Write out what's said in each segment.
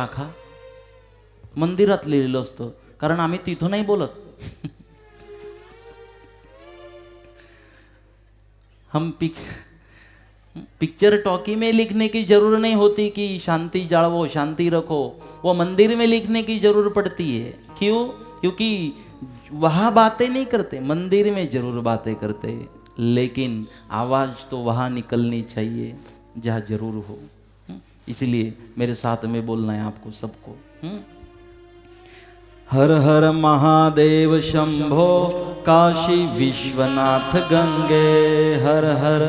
शाखा मंदिरात लिहिलेलं असतं, कारण आम्ही तिथं नाही बोलत. हम पिक्चर टॉकी में लिखने की जरूरत नहीं होती कि शांति जाड़वो, शांति रखो. वो मंदिर में लिखने की जरूरत पड़ती है. क्यों? क्योंकि वहाँ बातें नहीं करते, मंदिर में जरूर बातें करते, लेकिन आवाज़ तो वहाँ निकलनी चाहिए जहाँ जरूर हो. इसलिए मेरे साथ में बोलना है आपको सबको. हर हर महादेव शंभो काशी विश्वनाथ गंगे. हर हर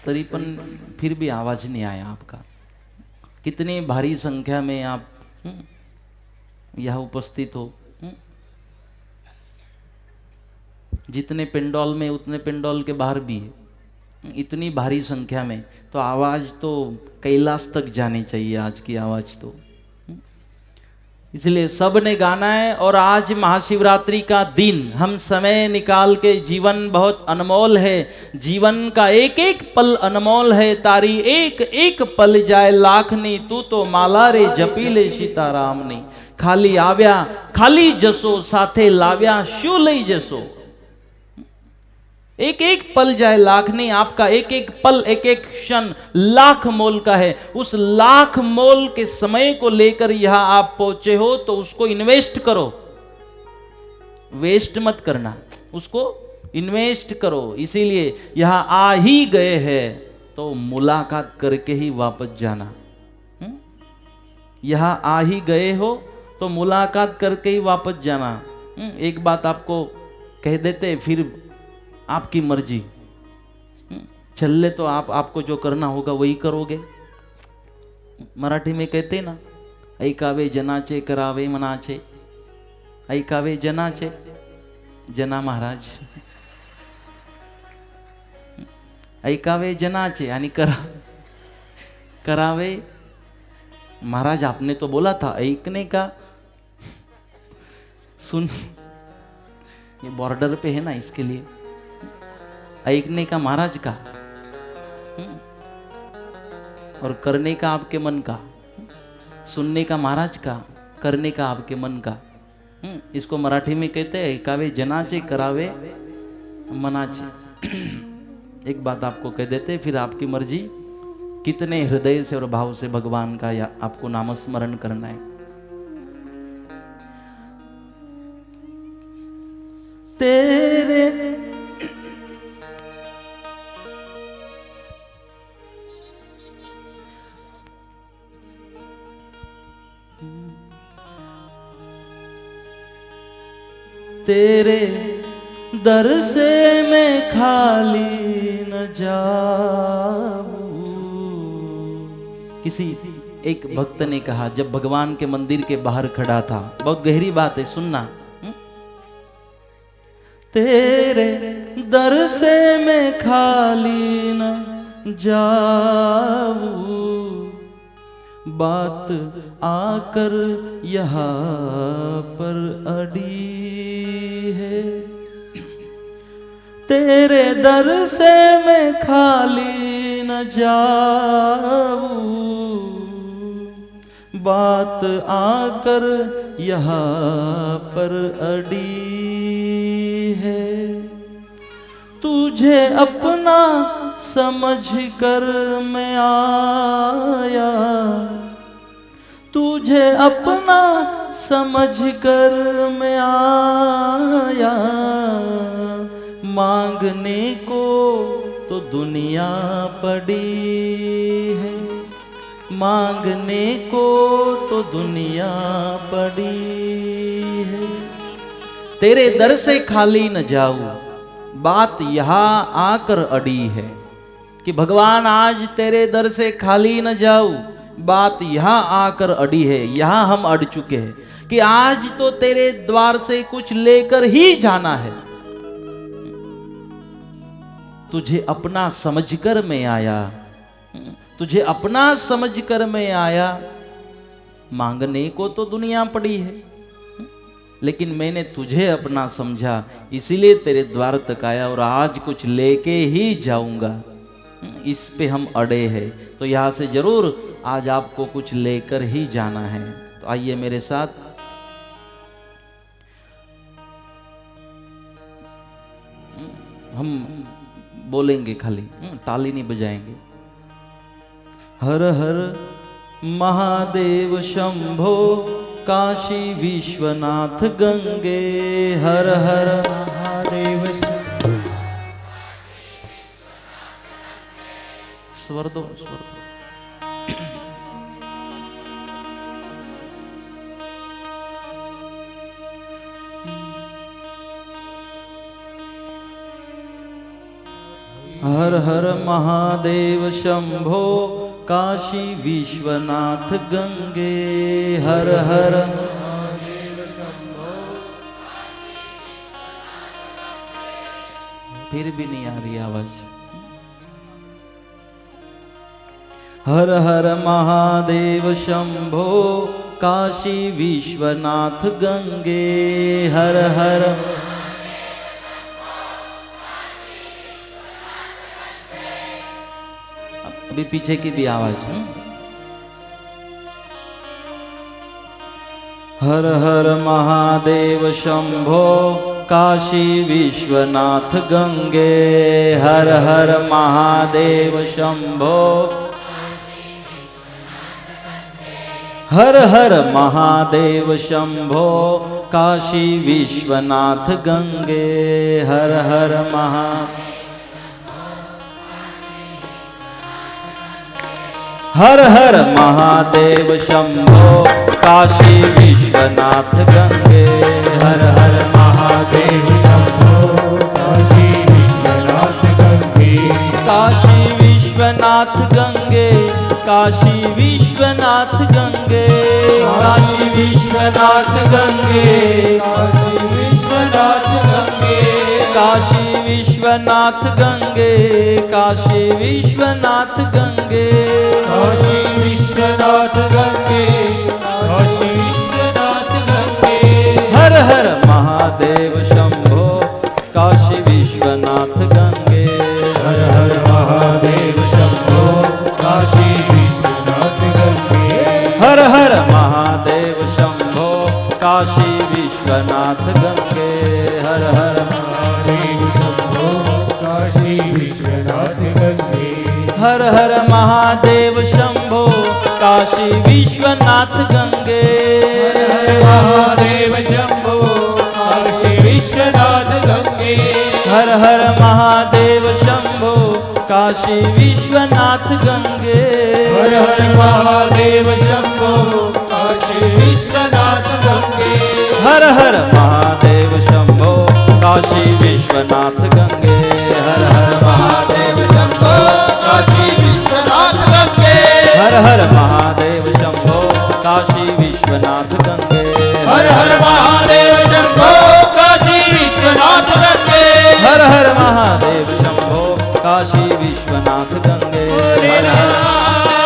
तरी पण फिर भी आवाज नहीं आया आपका. कितनी भारी संख्या में आप यहाँ उपस्थित हो. जितने पेंडोल में उतने पेंडोल के बाहर भी है. इतनी भारी संख्या में तो आवाज़ तो कैलाश तक जानी चाहिए. आज की आवाज़ तो इसलिए सब ने गाना है. और आज महाशिवरात्रि का दिन हम समय निकाल के, जीवन बहुत अनमोल है, जीवन का एक एक पल अनमोल है. तारी एक एक पल जाए लाखनी, तू तो माला रे जपी ले सीतारामनी. खाली आव्या खाली जसो, साथे लाव्या शू लई जसो. एक एक पल जाए लाख नहीं. आपका एक एक पल, एक एक क्षण लाख मोल का है. उस लाख मोल के समय को लेकर यहां आप पहुंचे हो तो उसको इन्वेस्ट करो. वेस्ट मत करना, उसको इन्वेस्ट करो. इसीलिए यहां आ ही गए हैं तो मुलाकात करके ही वापस जाना. यहां आ ही गए हो तो मुलाकात करके ही वापस जाना. एक बात आपको कह देते, फिर आपकी मर्जी. चल तो आपको जो करना होगा वही करोगे. मराठी में कहते ना, ऐकावे जनाचे करावे मनाचे. ऐकावे जनाचे, जना महाराज. ऐकावे जनाचे आणि करावे महाराज. आपने तो बोला था ऐकने का. सुन, ये बॉर्डर पे है ना, इसके लिए ऐकने का महाराज का, और करने का आपके मन का. सुनने का महाराज का, करने का आपके मन का. इसको मराठी में कहते हैं ऐकावे जनाचे करावे मनाचे. एक बात आपको कह देते, फिर आपकी मर्जी कितने हृदय से और भाव से भगवान का या आपको नामस्मरण करना है. तेरे तेरे दर से मैं खाली न जाऊं. किसी एक भक्त ने कहा, जब भगवान के मंदिर के बाहर खड़ा था, बहुत गहरी बात है, सुनना. तेरे दर से मैं खाली न जाऊं, बात आकर यहाँ पर अड़ी है. तेरे दर से मैं खाली न जाऊं, बात आकर यहाँ पर अड़ी है. तुझे अपना समझ कर मैं आया, तुझे अपना समझ कर मैं आया. मांगने को तो दुनिया पड़ी है, मांगने को तो दुनिया पड़ी है. तेरे दर से खाली न जाऊं, बात यहाँ आकर अड़ी है. कि भगवान आज तेरे दर से खाली न जाऊं, बात यहाँ आकर अड़ी है. यहाँ हम अड़ चुके हैं कि आज तो तेरे द्वार से कुछ लेकर ही जाना है. तुझे अपना समझकर मैं आया, तुझे अपना समझकर मैं आया. मांगने को तो दुनिया पड़ी है, लेकिन मैंने तुझे अपना समझा, इसीलिए तेरे द्वार तक आया और आज कुछ लेके ही जाऊंगा. इस पे हम अड़े हैं, तो यहाँ से जरूर आज आपको कुछ लेकर ही जाना है। तो आइए मेरे साथ हम बोलेंगे, खाली ताली नहीं बजाएंगे। हर हर महादेव शंभो काशी विश्वनाथ गंगे, हर हर महादेव स्वर दो, स्वर दो। हर हर महादेव शंभो काशी विश्वनाथ गंगे, हर हर महादेव शंभो। फिर भी नहीं आ रही आवाज। हर हर महादेव शंभो काशी विश्वनाथ गंगे, हर हर। अभी पीछे की भी आवाज। हर हर महादेव शंभो काशी विश्वनाथ गंगे, हर हर महादेव शंभो। हर हर महादेव शंभो काशी विश्वनाथ गंगे, हर हर महा। हर हर महादेव शंभो काशी विश्वनाथ गंगे, हर हर महादेव शंभो काशी विश्वनाथ गंगे, काशी विश्वनाथ गंगे, काशी विश्वनाथ गंगे, काशी विश्वनाथ गंगे, काशी विश्वनाथ गंगे, काशी विश्वनाथ गंगे, काशी विश्वनाथ गंगे, काशी विश्वनाथ गंगे, काशी विश्वनाथ गंगे। हर हर महादेव शंभो काशी विश्वनाथ गंगे, हर हर महादेव शंभो काशी विश्वनाथ गंगे, हर हर महादेव शंभो काशी विश्वनाथ गंगे, हर हर महादेव शंभो काशी विश्वनाथ गंगे, हर हर महादेव शंभो काशी विश्वनाथ गंगे, हर हर महादेव शंभो काशी विश्वनाथ गंगे, हर हर महादेव शंभो काशी विश्वनाथ गंगे, हर हर महादेव शंभो काशी विश्वनाथ गंगे, हर हर महादेव शंभो काशी विश्वनाथ गंगे, हर हर महादेव शंभो काशी विश्वनाथ गंगे, हर हर महादेव शंभो काशी विश्वनाथ गंगे, हर हर महादेव शंभो काशी विश्वनाथ गंगे, हर हर महादेव शंभो काशी विश्वनाथ गंगे, हर हर हर महादेव शंभो काशी विश्वनाथ गंगे, हर हर महादेव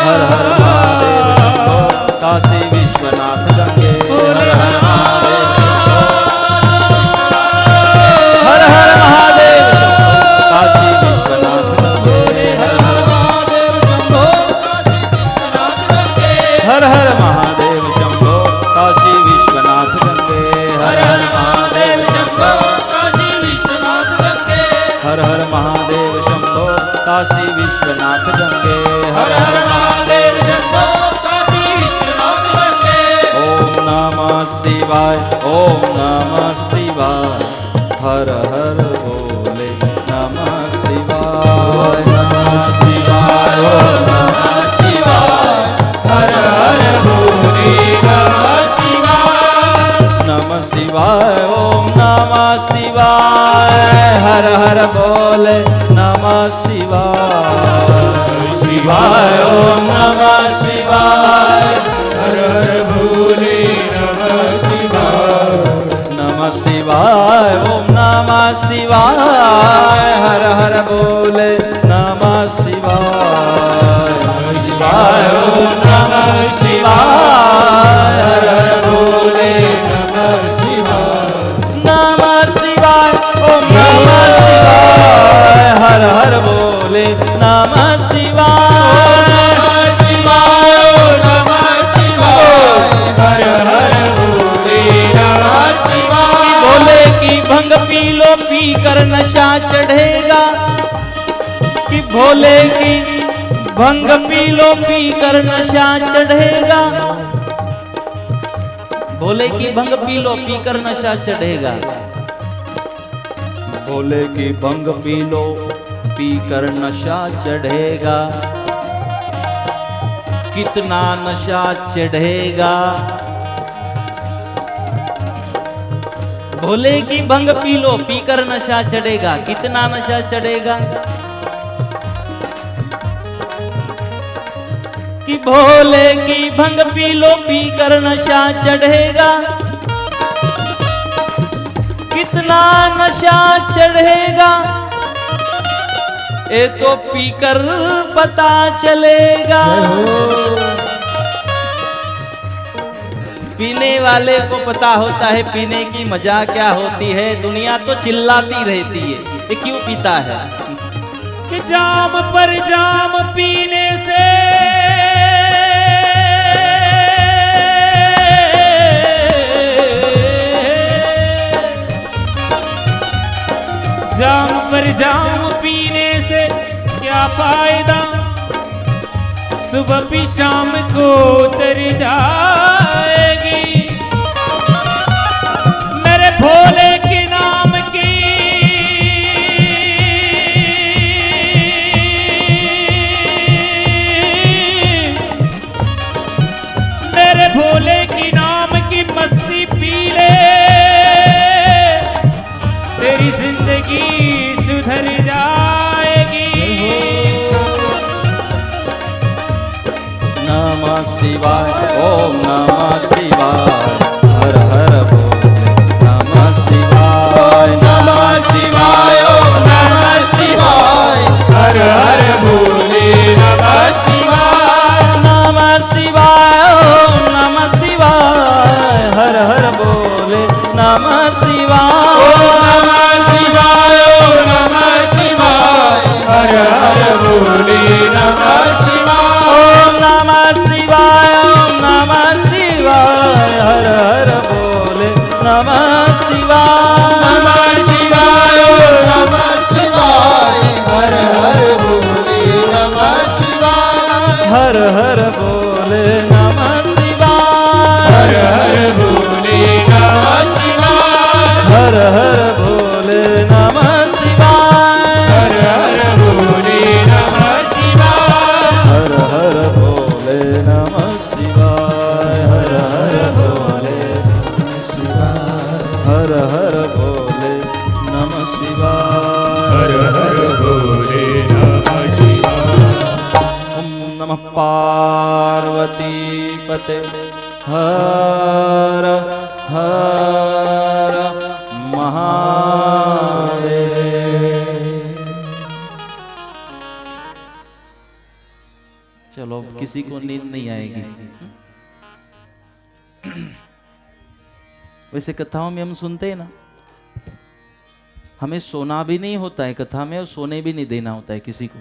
हर हर महादेव शंभो काशी विश्वनाथ गंगे, हर हर महादेव शंभो काशी विश्वनाथ गंगे, हर हर महादेव शंभो काशी विश्वनाथ गंगे, हर हर महादेव शंभो काशी विश्वनाथ गंगे, हर हर महादेव शंभो काशी विश्वनाथ गंगे, हर हर महादेव शंभो काशी विश्वनाथ गंगे। ओम नमः शिवाय, ओम नमः शिवाय, हर हर भोले नमः शिवाय, नमः शिवाय, ओम नमः शिवाय, हर हर भोले नमः शिवाय, नमः शिवाय, ओम नमः शिवाय, हर हर भोले नमः शिवाय, शिवाय, ओम नमः शिवाय, हर हर भोले नमः शिवाय, नमः शिवाय, ओम नमः शिवाय, हर हर भोले नमः शिवाय, शिवाय, ओम नमः शिवाय, हर हर भोले नमः शिवाय, नमः शिवाय, ओम नमः शिवाय। चढ़ेगा कि भोले की भंग पी लो पी कर नशा चढ़ेगा। भोले की भंग पी लो पी कर नशा चढ़ेगा। भोले की भंग पी लो पी कर नशा चढ़ेगा। कितना नशा चढ़ेगा। भोले की भंग पी लो पी कर नशा चढ़ेगा। कितना नशा चढ़ेगा कि भोले की भंग पी लो पी कर नशा चढ़ेगा। कितना नशा चढ़ेगा ये तो पीकर पता चलेगा। पीने वाले को पता होता है पीने की मजा क्या होती है। दुनिया तो चिल्लाती रहती है ये क्यों पीता है। कि जाम पर जाम पीने से जाम पर जाम पीने से क्या फायदा। सुबह भी शाम को उतर जाएगी। मेरे भोले के नाम की मेरे भोले की नाम की मस्ती पी ले। तेरी जिंदगी सुधर जाएगी। नमः शिवाय ओम नमः शिवाय हर हर भोले नमः शिवाय। नमः शिवाय ओम नमः शिवाय हर हर भोले नमः शिवाय। नमः शिवाय ओम नमः शिवाय हर हर भोले नमः शिवाय। नमः शिवाय ओम नमः शिवाय हर हर भोले नमः शिवाय। ओम नमः शिवाय ओम नमः शिवाय हर हर भोले नमः शिवाय। नमः शिवाय ओम नमः शिवाय हर हर भोले नमः शिवाय। हर हर भोले नमः शिवाय। हर हर भोले नमः शिवाय। हर हर भोले नमः शिवाय। हर हर भोले नमः शिवाय। हर हर भोले नमः शिवाय। हर हर भोले हर हर भोले नमः शिवाय। हर हर भोले नमः शिवाय। ओम नमः पार्वती पते हर हर महादेव। चलो अब किसी को नींद नहीं आएगी। वैसे कथाओं में हम सुनते हैं ना हमें सोना भी नहीं होता है कथा में और सोने भी नहीं देना होता है किसी को।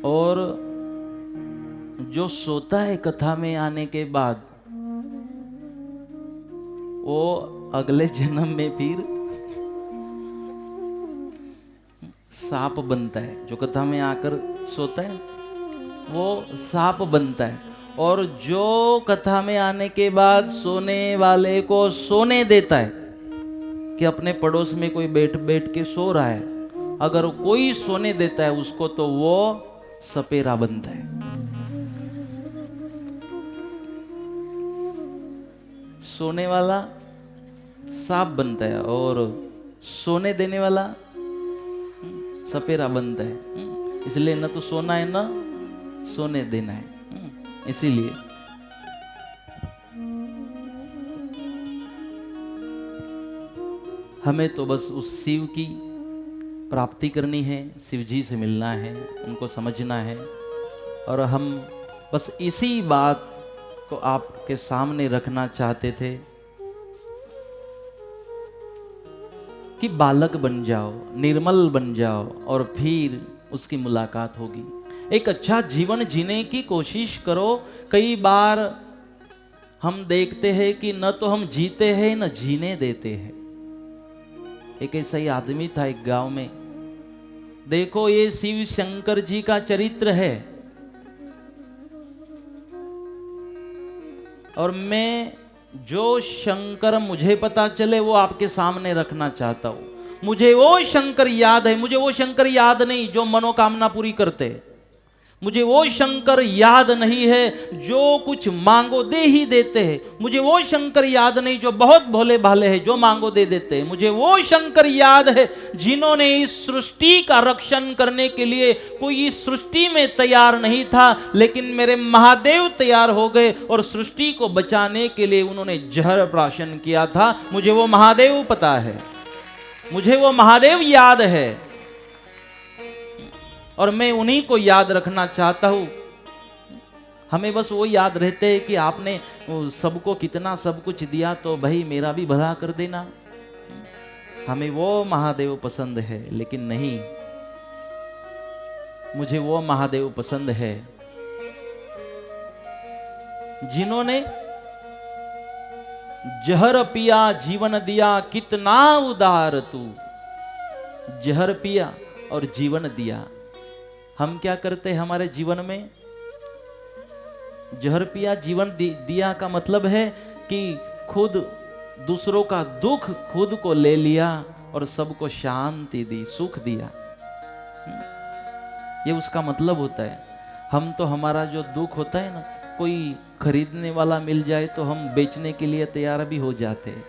और जो सोता है कथा में आने के बाद वो अगले जन्म में फिर सांप बनता है। जो कथा में आकर सोता है वो सांप बनता है। और जो कथा में आने के बाद सोने वाले को सोने देता है कि अपने पड़ोस में कोई बैठ बैठ के सो रहा है, अगर कोई सोने देता है उसको तो वो सपेरा बनता है। सोने वाला सांप बनता है और सोने देने वाला सपेरा बनता है। इसलिए न तो सोना है न सोने देना है। इसीलिए हमें तो बस उस शिव की प्राप्ति करनी है, शिव जी से मिलना है, उनको समझना है। और हम बस इसी बात को आपके सामने रखना चाहते थे कि बालक बन जाओ, निर्मल बन जाओ और फिर उसकी मुलाकात होगी। एक अच्छा जीवन जीने की कोशिश करो। कई बार हम देखते हैं कि न तो हम जीते हैं न जीने देते हैं। एक ऐसा ही आदमी था एक गांव में। देखो ये शिव शंकर जी का चरित्र है, और मैं जो शंकर मुझे पता चले वो आपके सामने रखना चाहता हूं। मुझे वो शंकर याद है, मुझे वो शंकर याद नहीं जो मनोकामना पूरी करते। मुझे वो शंकर याद नहीं है जो कुछ मांगो दे ही देते हैं। मुझे वो शंकर याद नहीं जो बहुत भोले भाले हैं, जो मांगो दे देते हैं। मुझे वो शंकर याद है जिन्होंने इस सृष्टि का रक्षण करने के लिए कोई इस सृष्टि में तैयार नहीं था, लेकिन मेरे महादेव तैयार हो गए और सृष्टि को बचाने के लिए उन्होंने जहर प्राशन किया था। मुझे वो महादेव पता है, मुझे वो महादेव याद है, और मैं उन्हीं को याद रखना चाहता हूं। हमें बस वो याद रहते हैं कि आपने सबको कितना सब कुछ दिया, तो भाई मेरा भी भला कर देना। हमें वो महादेव पसंद है, लेकिन नहीं, मुझे वो महादेव पसंद है जिन्होंने जहर पिया जीवन दिया, कितना उदार तू। जहर पिया और जीवन दिया। हम क्या करते हैं हमारे जीवन में? जहर पिया जीवन दिया का मतलब है कि खुद दूसरों का दुख खुद को ले लिया और सबको शांति दी, सुख दिया। ये उसका मतलब होता है। हम तो हमारा जो दुख होता है ना, कोई खरीदने वाला मिल जाए तो हम बेचने के लिए तैयार भी हो जाते हैं,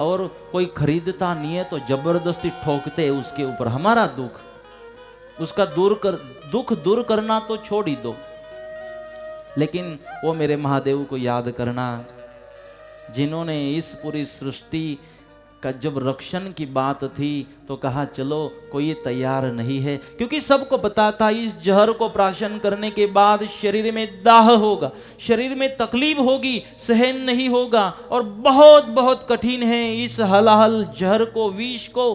और कोई खरीदता नहीं है तो जबरदस्ती ठोकते हैं उसके ऊपर। हमारा दुख, उसका दुख दूर करना तो छोड़ ही दो, लेकिन वो मेरे महादेव को याद करना जिन्होंने इस पूरी सृष्टि का जब रक्षण की बात थी तो कहा चलो कोई तैयार नहीं है, क्योंकि सबको पता था इस जहर को प्राशन करने के बाद शरीर में दाह होगा, शरीर में तकलीफ होगी, सहन नहीं होगा, और बहुत बहुत कठिन है इस हलाहल जहर को, विष को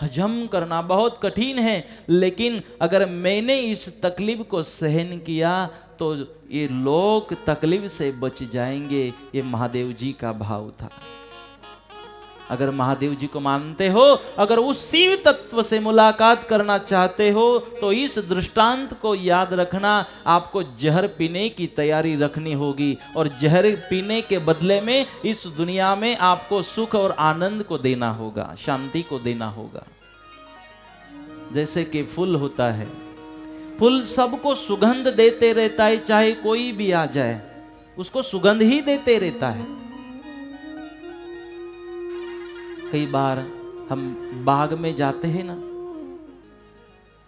हजम करना बहुत कठिन है। लेकिन अगर मैंने इस तकलीफ को सहन किया तो ये लोग तकलीफ से बच जाएंगे। ये महादेव जी का भाव था। अगर महादेव जी को मानते हो, अगर उस शिव तत्व से मुलाकात करना चाहते हो, तो इस दृष्टांत को याद रखना। आपको जहर पीने की तैयारी रखनी होगी, और जहर पीने के बदले में इस दुनिया में आपको सुख और आनंद को देना होगा, शांति को देना होगा। जैसे कि फूल होता है, फूल सबको सुगंध देते रहता है, चाहे कोई भी आ जाए उसको सुगंध ही देते रहता है। कई बार हम बाग में जाते हैं ना,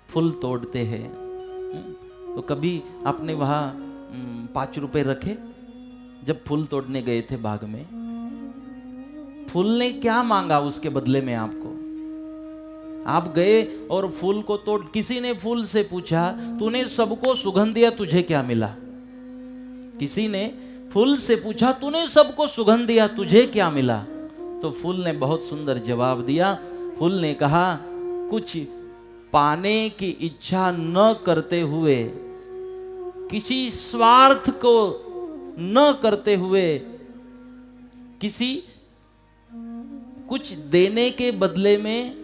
फूल तोड़ते हैं, तो कभी आपने वहां 5 रुपए रखे? जब फूल तोड़ने गए थे बाग में, फूल ने क्या मांगा उसके बदले में आपको? आप गए और फूल को तोड़, किसी ने फूल से पूछा तूने सबको सुगंध दिया, तुझे क्या मिला? किसी ने फूल से पूछा तूने सबको सुगंध दिया, तुझे क्या मिला? तो फूल ने बहुत सुंदर जवाब दिया। फूल ने कहा, कुछ पाने की इच्छा न करते हुए, किसी स्वार्थ को न करते हुए, किसी कुछ देने के बदले में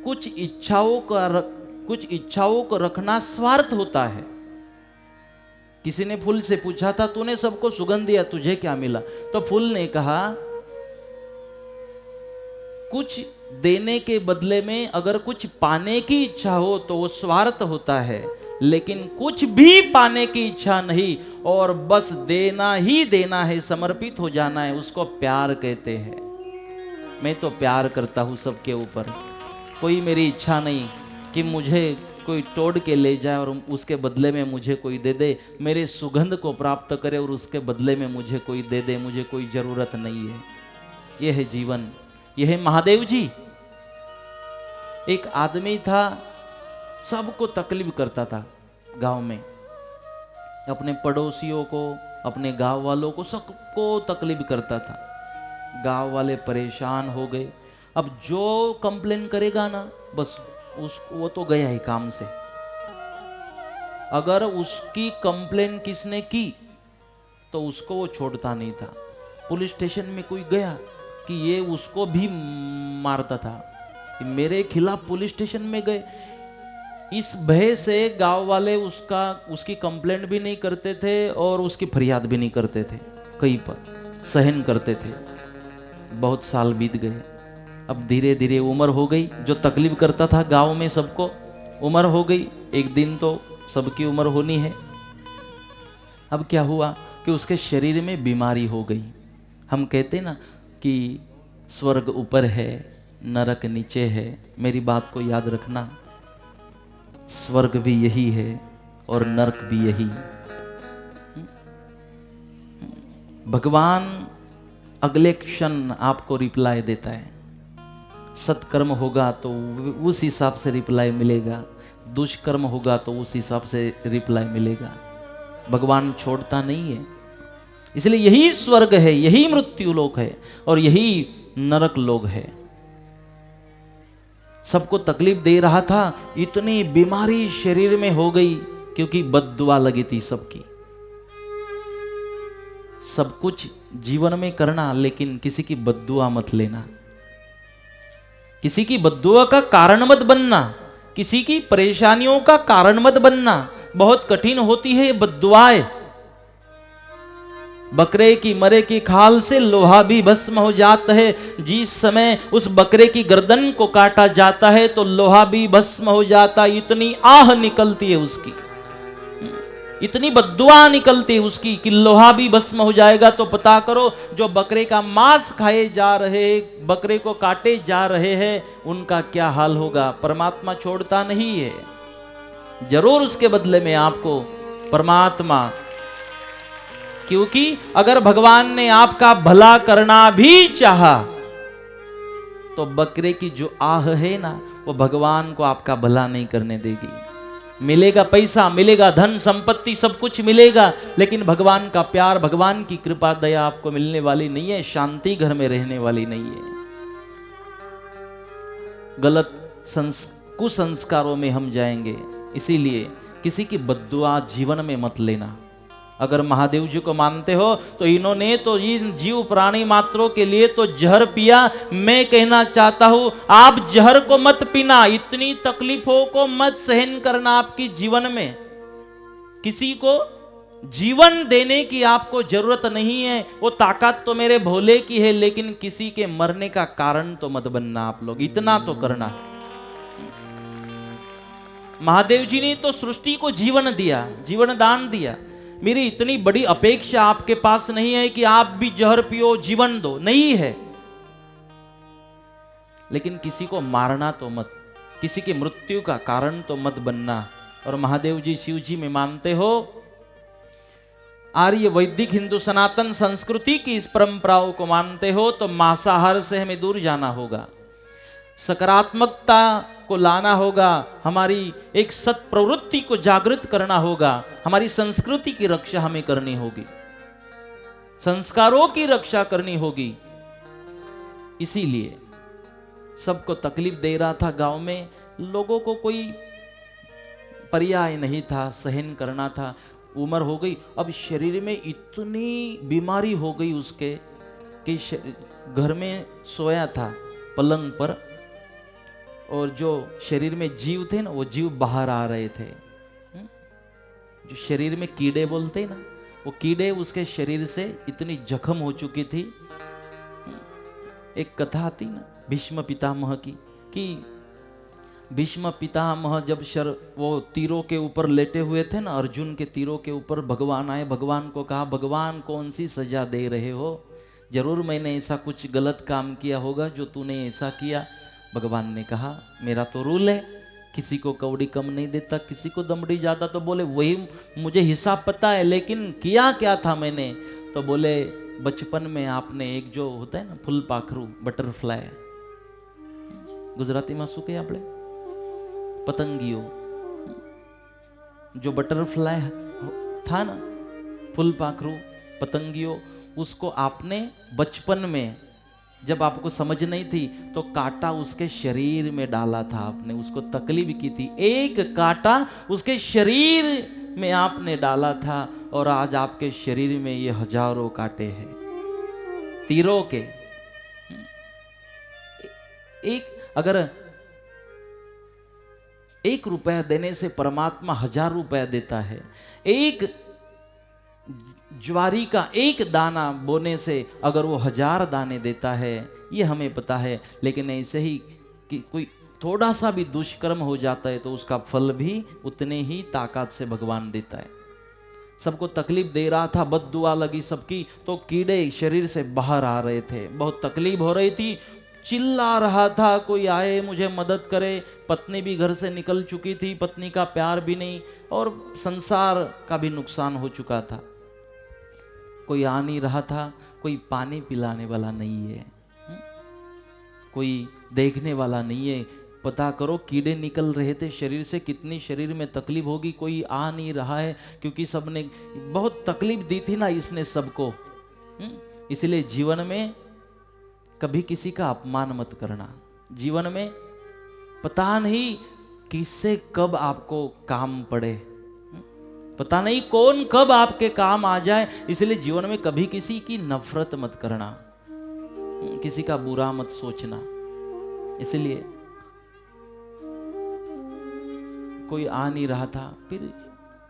कुछ इच्छाओं को रखना स्वार्थ होता है। किसी ने फूल से पूछा था तूने सबको सुगंध दिया, तुझे क्या मिला? तो फूल ने कहा, कुछ देने के बदले में अगर कुछ पाने की इच्छा हो तो वो स्वार्थ होता है, लेकिन कुछ भी पाने की इच्छा नहीं और बस देना ही देना है, समर्पित हो जाना है, उसको प्यार कहते हैं। मैं तो प्यार करता हूँ सबके ऊपर। कोई मेरी इच्छा नहीं कि मुझे कोई तोड़ के ले जाए और उसके बदले में मुझे कोई दे दे, मेरे सुगंध को प्राप्त करे और उसके बदले में मुझे कोई दे दे, मुझे कोई जरूरत नहीं है। यह है जीवन, यह है महादेव जी। एक आदमी था, सबको तकलीफ करता था गांव में, अपने पड़ोसियों को, अपने गांव वालों को, सबको तकलीफ करता था। गांव वाले परेशान हो गए। अब जो कंप्लेन करेगा ना, बस वो तो गया ही काम से। अगर उसकी कंप्लेन किसने की तो उसको वो छोड़ता नहीं था। पुलिस स्टेशन में कोई गया, कि ये उसको भी मारता था कि मेरे खिलाफ पुलिस स्टेशन में गए। इस भय से गांव वाले उसकी कंप्लेंट भी नहीं करते थे और उसकी फरियाद भी नहीं करते थे, कहीं पर सहन करते थे। बहुत साल बीत गए। अब धीरे धीरे उम्र हो गई। जो तकलीफ करता था गांव में सबको, उम्र हो गई। एक दिन तो सबकी उम्र होनी है। अब क्या हुआ कि उसके शरीर में बीमारी हो गई। हम कहते ना कि स्वर्ग ऊपर है, नरक नीचे है। मेरी बात को याद रखना, स्वर्ग भी यही है और नरक भी यही। भगवान अगले क्षण आपको रिप्लाई देता है। सत्कर्म होगा तो उस हिसाब से रिप्लाई मिलेगा, दुष्कर्म होगा तो उस हिसाब से रिप्लाई मिलेगा। भगवान छोड़ता नहीं है। इसलिए यही स्वर्ग है, यही मृत्यु लोक है और यही नरक लोक है। सबको तकलीफ दे रहा था, इतनी बीमारी शरीर में हो गई क्योंकि बद्दुआ लगी थी सबकी। सब कुछ जीवन में करना, लेकिन किसी की बद्दुआ मत लेना, किसी की बद्दुआ का कारण मत बनना, किसी की परेशानियों का कारण मत बनना। बहुत कठिन होती है ये बद्दुआएं। बकरे की मरे की खाल से लोहा भी भस्म हो जाता है। जिस समय उस बकरे की गर्दन को काटा जाता है तो लोहा भी भस्म हो जाता है। इतनी आह निकलती है उसकी, इतनी बद्दुआ निकलती है उसकी कि लोहा भी भस्म हो जाएगा। तो पता करो जो बकरे का मांस खाए जा रहे, बकरे को काटे जा रहे हैं, उनका क्या हाल होगा। परमात्मा छोड़ता नहीं है, जरूर उसके बदले में आपको परमात्मा, क्योंकि अगर भगवान ने आपका भला करना भी चाहा तो बकरे की जो आह है ना, वो भगवान को आपका भला नहीं करने देगी। मिलेगा पैसा, मिलेगा धन संपत्ति, सब कुछ मिलेगा, लेकिन भगवान का प्यार, भगवान की कृपा दया आपको मिलने वाली नहीं है। शांति घर में रहने वाली नहीं है। गलत कुसंस्कारों में हम जाएंगे। इसीलिए किसी की बद्दुआ जीवन में मत लेना। अगर महादेव जी को मानते हो तो इन्होंने तो इन जीव प्राणी मात्रों के लिए तो जहर पिया। मैं कहना चाहता हूं आप जहर को मत पीना, इतनी तकलीफों को मत सहन करना आपकी जीवन में। किसी को जीवन देने की आपको जरूरत नहीं है, वो ताकत तो मेरे भोले की है, लेकिन किसी के मरने का कारण तो मत बनना आप लोग, इतना तो करना। महादेव जी ने तो सृष्टि को जीवन दिया, जीवन दान दिया। मेरी इतनी बड़ी अपेक्षा आपके पास नहीं है कि आप भी जहर पियो जीवन दो, नहीं है। लेकिन किसी को मारना तो मत, किसी की मृत्यु का कारण तो मत बनना। और महादेव जी शिव जी में मानते हो, आर्य वैदिक हिंदू सनातन संस्कृति की इस परंपराओं को मानते हो तो मांसाहार से हमें दूर जाना होगा, सकारात्मकता को लाना होगा, हमारी एक सत प्रवृत्ति को जागृत करना होगा, हमारी संस्कृति की रक्षा हमें करनी होगी, संस्कारों की रक्षा करनी होगी। इसीलिए सबको तकलीफ दे रहा था गांव में, लोगों को कोई पर्याय नहीं था, सहन करना था। उम्र हो गई, अब शरीर में इतनी बीमारी हो गई उसके कि घर में सोया था पलंग पर, और जो शरीर में जीव थे ना, वो जीव बाहर आ रहे थे। जो शरीर में कीड़े बोलते ना, वो कीड़े उसके शरीर से इतनी जख्म हो चुकी थी। एक कथा आती ना भीष्म पितामह की, कि भीष्म पितामह जब वो तीरों के ऊपर लेटे हुए थे ना, अर्जुन के तीरों के ऊपर भगवान आए, भगवान को कहा, भगवान कौन सी सजा दे रहे हो, जरूर मैंने ऐसा कुछ गलत काम किया होगा जो तूने ऐसा किया। भगवान ने कहा, मेरा तो रूल है, किसी को कौड़ी कम नहीं देता, किसी को दमड़ी ज्यादा। तो बोले वही मुझे हिसाब पता है, लेकिन किया क्या था मैंने। तो बोले बचपन में आपने एक जो होता है ना फूल पाखरू, बटरफ्लाई, गुजराती में શું કહે આપણે, पतंगियों, जो बटरफ्लाई था ना, फूल पाखरू पतंगियों, उसको आपने बचपन में जब आपको समझ नहीं थी तो कांटा उसके शरीर में डाला था आपने, उसको तकलीफ की थी, एक कांटा उसके शरीर में आपने डाला था, और आज आपके शरीर में ये हजारों कांटे हैं तीरों के। अगर 1 रुपया देने से परमात्मा 1000 रुपया देता है, एक ज्वारी का एक दाना बोने से अगर वो 1000 दाने देता है, ये हमें पता है। लेकिन ऐसे ही कि कोई थोड़ा सा भी दुष्कर्म हो जाता है तो उसका फल भी उतने ही ताकत से भगवान देता है। सबको तकलीफ दे रहा था, बद्दुआ लगी सबकी, तो कीड़े शरीर से बाहर आ रहे थे, बहुत तकलीफ हो रही थी, चिल्ला रहा था कोई आए मुझे मदद करे। पत्नी भी घर से निकल चुकी थी, पत्नी का प्यार भी नहीं और संसार का भी नुकसान हो चुका था। कोई आ नहीं रहा था, कोई पानी पिलाने वाला नहीं है, कोई देखने वाला नहीं है। पता करो कीड़े निकल रहे थे शरीर से, कितनी शरीर में तकलीफ होगी, कोई आ नहीं रहा है क्योंकि सबने बहुत तकलीफ दी थी ना इसने सबको। इसलिए जीवन में कभी किसी का अपमान मत करना। जीवन में पता नहीं किससे कब आपको काम पड़े, पता नहीं कौन कब आपके काम आ जाए। इसलिए जीवन में कभी किसी की नफरत मत करना, किसी का बुरा मत सोचना। इसलिए कोई आ नहीं रहा था, फिर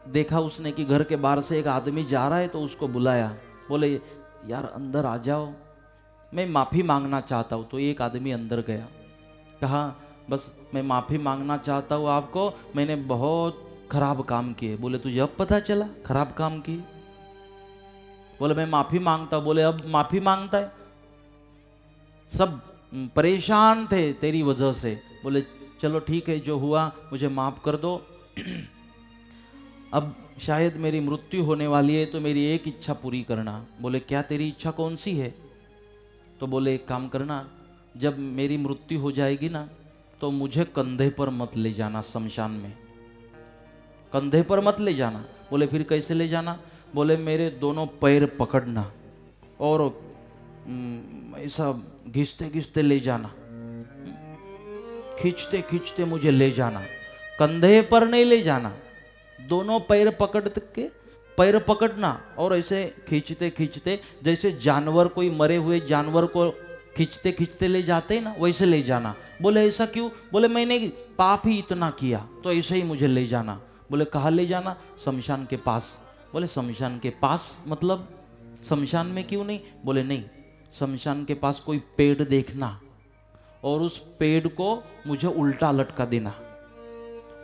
देखा उसने कि घर के बाहर से एक आदमी जा रहा है तो उसको बुलाया, बोले यार अंदर आ जाओ, मैं माफ़ी मांगना चाहता हूँ। तो एक आदमी अंदर गया, कहा बस मैं माफ़ी मांगना चाहता हूँ आपको, मैंने बहुत खराब काम किए। बोले तुझे अब पता चला खराब काम किए? बोले मैं माफ़ी मांगता हूँ। बोले अब माफ़ी मांगता है? सब परेशान थे तेरी वजह से। बोले चलो ठीक है, जो हुआ मुझे माफ़ कर दो। अब शायद मेरी मृत्यु होने वाली है तो मेरी एक इच्छा पूरी करना। बोले क्या तेरी इच्छा कौन सी है? तो बोले एक काम करना, जब मेरी मृत्यु हो जाएगी ना तो मुझे कंधे पर मत ले जाना, शमशान में कंधे पर मत ले जाना। बोले फिर कैसे ले जाना? बोले मेरे दोनों पैर पकड़ना और ऐसा घिसते घिसते ले जाना, खींचते खींचते मुझे ले जाना, कंधे पर नहीं ले जाना। दोनों पैर पकड़ के पैर पकड़ना और ऐसे खींचते खींचते, जैसे जानवर कोई मरे हुए जानवर को खींचते खींचते ले जाते हैं ना, वैसे ले जाना। बोले ऐसा क्यों? बोले मैंने पाप ही इतना किया तो ऐसे ही मुझे ले जाना। बोले कहाँ ले जाना? शमशान के पास। बोले शमशान के पास मतलब शमशान में क्यों नहीं? बोले नहीं, शमशान के पास कोई पेड़ देखना और उस पेड़ को मुझे उल्टा लटका देना,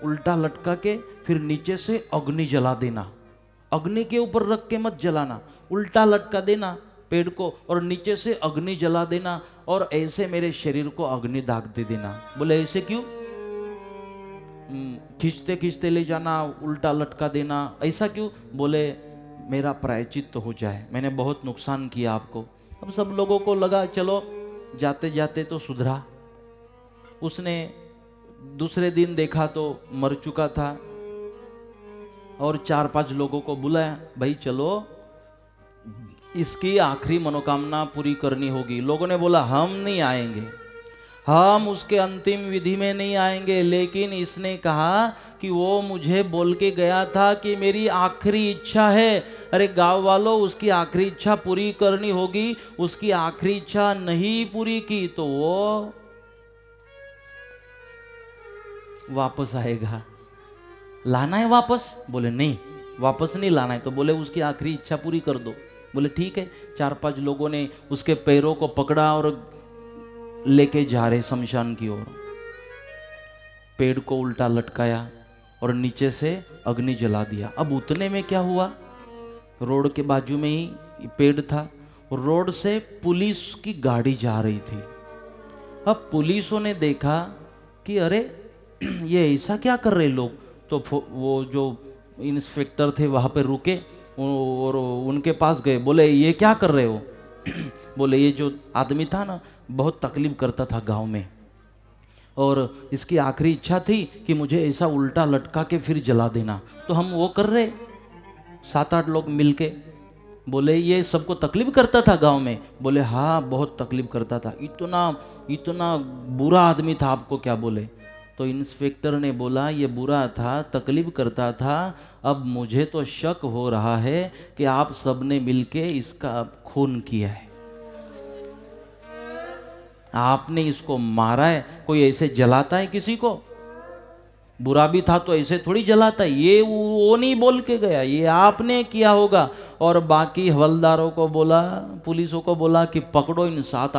उल्टा लटका के फिर नीचे से अग्नि जला देना। अग्नि के ऊपर रख के मत जलाना, उल्टा लटका देना पेड़ को और नीचे से अग्नि जला देना और ऐसे मेरे शरीर को अग्नि दाग दे देना। बोले ऐसे क्यों? खींचते खींचते ले जाना, उल्टा लटका देना, ऐसा क्यों? बोले मेरा प्रायश्चित तो हो जाए, मैंने बहुत नुकसान किया आपको। अब सब लोगों को लगा चलो जाते जाते तो सुधरा। उसने दूसरे दिन देखा तो मर चुका था और 4-5 लोगों को बुलाया, भाई चलो इसकी आखिरी मनोकामना पूरी करनी होगी। लोगों ने बोला हम नहीं आएंगे, हम उसके अंतिम विधि में नहीं आएंगे, लेकिन इसने कहा कि वो मुझे बोल के गया था कि मेरी आखिरी इच्छा है। अरे गांव वालों, उसकी आखिरी इच्छा पूरी करनी होगी। उसकी आखिरी इच्छा नहीं पूरी की तो वो वापस आएगा। लाना है वापस? बोले नहीं, वापस नहीं लाना है। तो बोले उसकी आखिरी इच्छा पूरी कर दो। बोले ठीक है। 4-5 लोगों ने उसके पैरों को पकड़ा और लेके जा रहे शमशान की ओर। पेड़ को उल्टा लटकाया और नीचे से अग्नि जला दिया। अब उतने में क्या हुआ, रोड के बाजू में ही पेड़ था, रोड से पुलिस की गाड़ी जा रही थी। अब पुलिसों ने देखा कि अरे ये ऐसा क्या कर रहे लोग, तो वो जो इंस्पेक्टर थे वहाँ पे रुके और उनके पास गए। बोले ये क्या कर रहे हो? बोले ये जो आदमी था ना बहुत तकलीफ करता था गांव में और इसकी आखिरी इच्छा थी कि मुझे ऐसा उल्टा लटका के फिर जला देना, तो हम वो कर रहे 7-8 लोग मिलके। बोले ये सबको तकलीफ करता था गांव में? बोले हाँ बहुत तकलीफ करता था, इतना बुरा आदमी था, आपको क्या बोले? तो इंस्पेक्टर ने बोला ये बुरा था, तकलीफ करता था, अब मुझे तो शक हो रहा है कि आप सबने मिलके इसका खून किया है। आपने इसको मारा है। कोई ऐसे जलाता है किसी को? बुरा भी था तो ऐसे थोड़ी जलाता है। ये वो नहीं बोल के गया, ये आपने किया होगा। और बाकी हवलदारों को बोला, पुलिसों को बोला कि पकड़ो इन 7